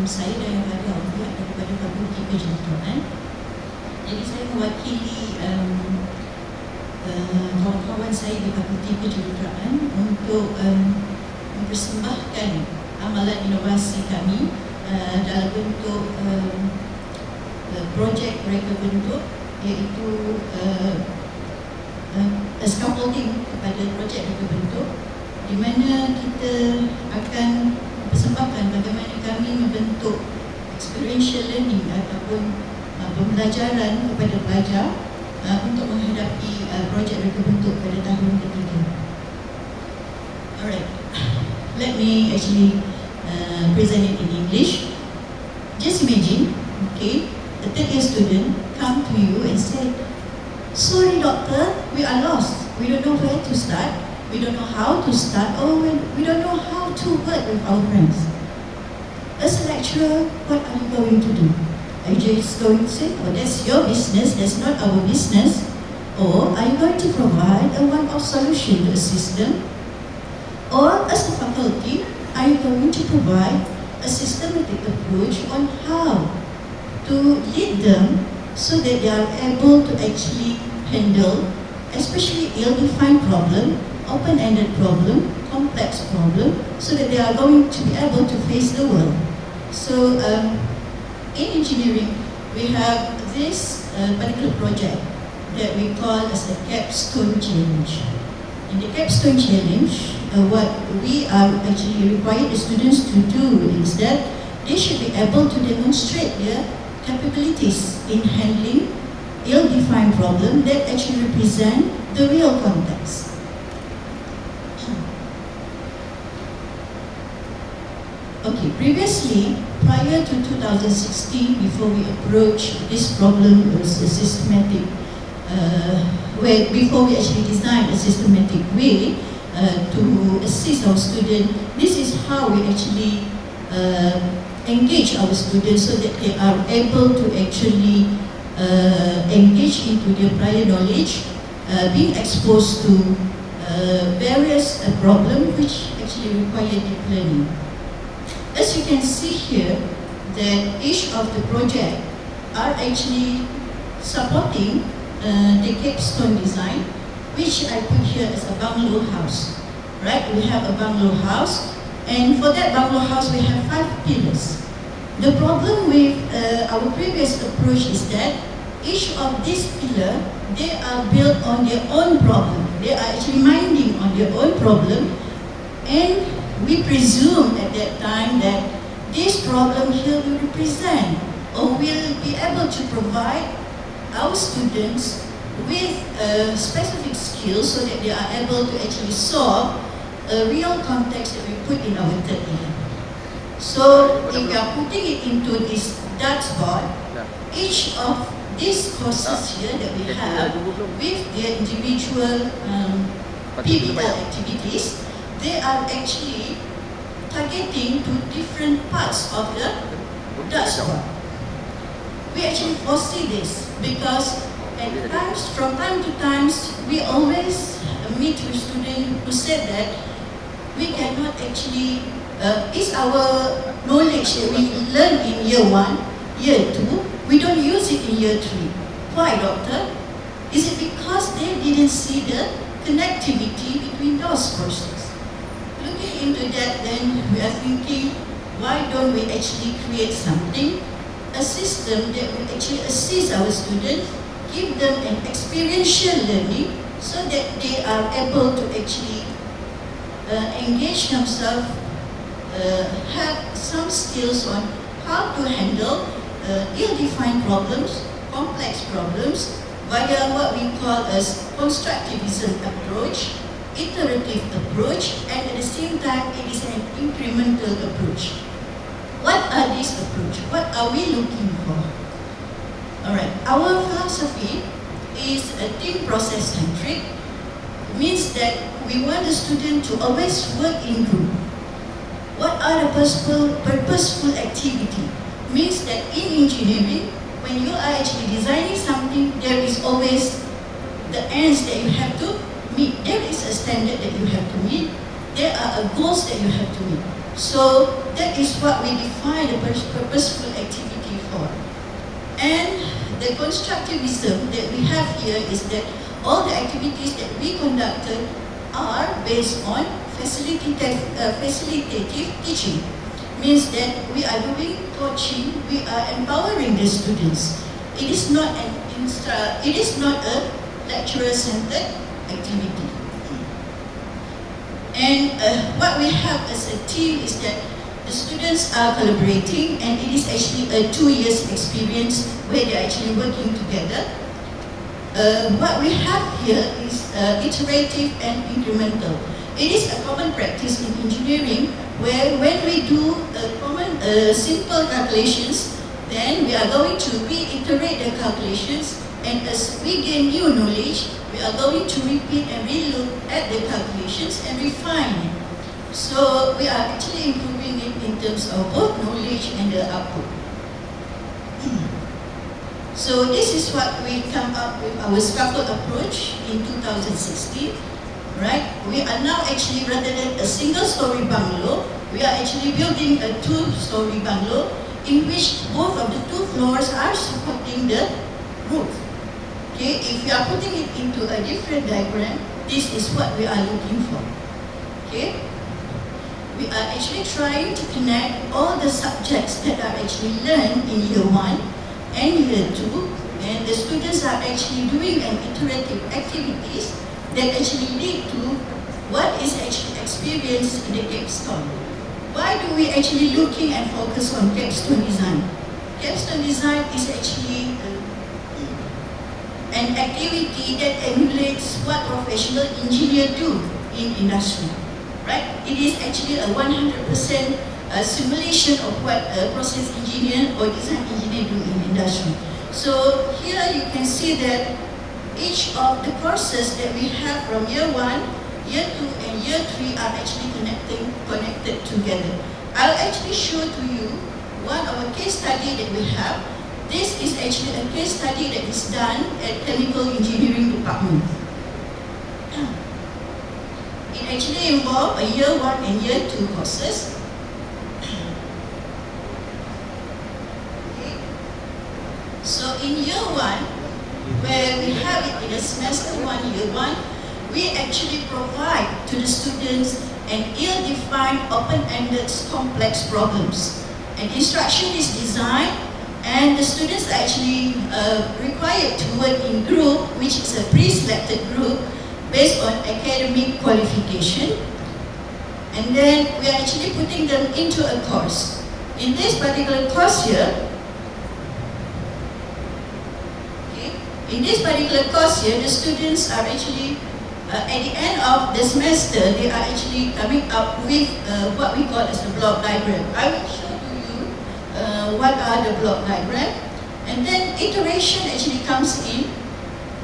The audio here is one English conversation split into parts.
Saya daripada pihak daripada Fakulti Kejuruteraan. Jadi saya mewakili kawan-kawan saya di Fakulti Kejuruteraan untuk mempersembahkan amalan inovasi kami dalam bentuk projek mereka bentuk, iaitu scaffolding kepada projek mereka bentuk, di mana kita akan persembahkan bagaimana kami membentuk experiential learning ataupun pembelajaran kepada pelajar untuk menghadapi projek mereka bentuk pada tahun ketiga. Alright, let me actually present it in English. Just imagine, okay, a third year student come to you and say, "Sorry doctor, we are lost. We don't know where to start. We don't know how to start, or we don't know how to work with our friends." As a lecturer, what are you going to do? Are you just going to say, "Oh, that's your business, that's not our business"? Or are you going to provide a one-off solution to assist them? Or as a faculty, are you going to provide a systematic approach on how to lead them so that they are able to actually handle, especially ill-defined problem, open-ended problem, complex problem, so that they are going to be able to face the world. So in engineering, we have this particular project that we call as the capstone challenge. In the capstone challenge, what we are actually required the students to do is that they should be able to demonstrate their capabilities in handling ill-defined problem that actually represent the real context. Okay, previously, prior to 2016, before we approached this problem as a systematic before we actually designed a systematic way to assist our students, this is how we actually engage our students so that they are able to actually engage into their prior knowledge, being exposed to various problems which actually require deep learning. As you can see here, that each of the project are actually supporting the capstone design, which I put here as a bungalow house. Right? We have a bungalow house, and for that bungalow house we have 5 pillars. The problem with our previous approach is that each of these pillars, they are built on their own problem. They are actually minding on their own problem, and we presume at that time that this problem here will represent or will be able to provide our students with specific skills so that they are able to actually solve a real context that we put in our third year. So if we are putting it into this dartboard, each of these courses here that we have with their individual PBL activities, they are actually targeting to different parts of the dashboard. We actually foresee this because at times, from time to time, we always meet with students who said that we cannot actually, it's our knowledge that we learn in year 1, year 2, we don't use it in year 3. Why, doctor? Is it because they didn't see the connectivity between those courses? Looking into that, then we are thinking, why don't we actually create something, a system that will actually assist our students, give them an experiential learning so that they are able to actually engage themselves, have some skills on how to handle ill-defined problems, complex problems, via what we call as constructivism approach, iterative approach, and at the same time it is an incremental approach. What are these approaches? What are we looking for? Alright, our philosophy is a team process centric. It means that we want the student to always work in group. What are the purposeful activity? Means that in engineering, when you are actually designing something, there is always the ends that you have to meet. There is a standard that you have to meet. There are goals that you have to meet. So that is what we define the purposeful activity for. And the constructivism that we have here is that all the activities that we conducted are based on facilitative teaching. Means that we are doing coaching, we are empowering the students. It is not a lecturer-centered activity. And what we have as a team is that the students are collaborating, and it is actually a 2 years experience where they are actually working together. What we have here is iterative and incremental. It is a common practice in engineering where when we do simple calculations, then we are going to reiterate the calculations, and as we gain new knowledge, we are going to repeat and relook at the calculations and refine it. So we are actually improving it in terms of both knowledge and the output. So this is what we come up with our scaffold approach in 2016. Right? We are now actually, rather than a single-story bungalow, we are actually building a 2-story bungalow in which both of the 2 floors are supporting the roof. Okay, if you are putting it into a different diagram, this is what we are looking for. Okay, we are actually trying to connect all the subjects that are actually learned in year 1 and year 2, and the students are actually doing an iterative activities that actually lead to what is actually experienced in the capstone. Why do we actually looking and focus on capstone design? Capstone design is actually an activity that emulates what professional engineers do in industry. Right? It is actually a 100% simulation of what a process engineer or design engineer do in industry. So here you can see that each of the courses that we have from year 1, year 2, and year 3 are actually connected together. I'll actually show to you one of a case study that we have. This is actually a case study that is done at Chemical Engineering Department. It actually involves a year 1 and year 2 courses. Okay. So in year 1, where we have it in the semester 1, year 1, we actually provide to the students an ill-defined, open-ended, complex problems. An instruction is designed, and the students are actually required to work in group, which is a pre-selected group based on academic qualification. And then we are actually putting them into a course. In this particular course here, in this particular course here, the students are actually, at the end of the semester, they are actually coming up with what we call as the block diagram. I will show to you what are the block diagram. And then iteration actually comes in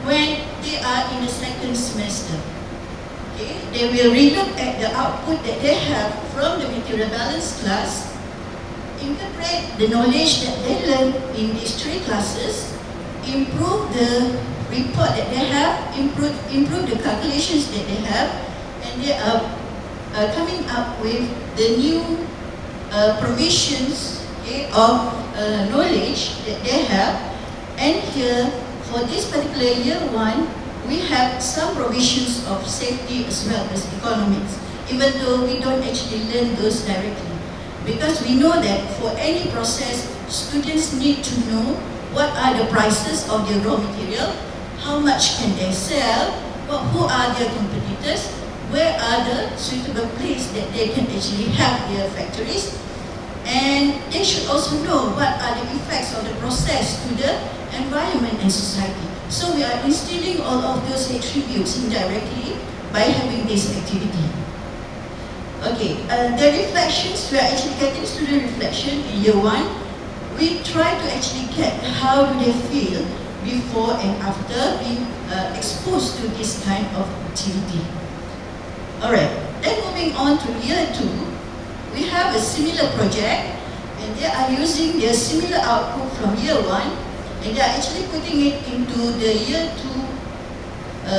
when they are in the 2nd semester. Okay? They will relook at the output that they have from the material balance class, interpret the knowledge that they learned in these 3 classes, improve the report that they have, improve the calculations that they have, and they are coming up with the new provisions, okay, of knowledge that they have. And here, for this particular year 1, we have some provisions of safety as well as economics, even though we don't actually learn those directly. Because we know that for any process, students need to know what are the prices of their raw material, how much can they sell, who are their competitors, where are the suitable places that they can actually have their factories, and they should also know what are the effects of the process to the environment and society. So we are instilling all of those attributes indirectly by having this activity. Okay, the reflections, we are actually getting student reflection in year 1. We try to actually get how do they feel before and after being exposed to this kind of activity. Alright, then moving on to year 2, we have a similar project, and they are using their similar output from year 1, and they are actually putting it into the year 2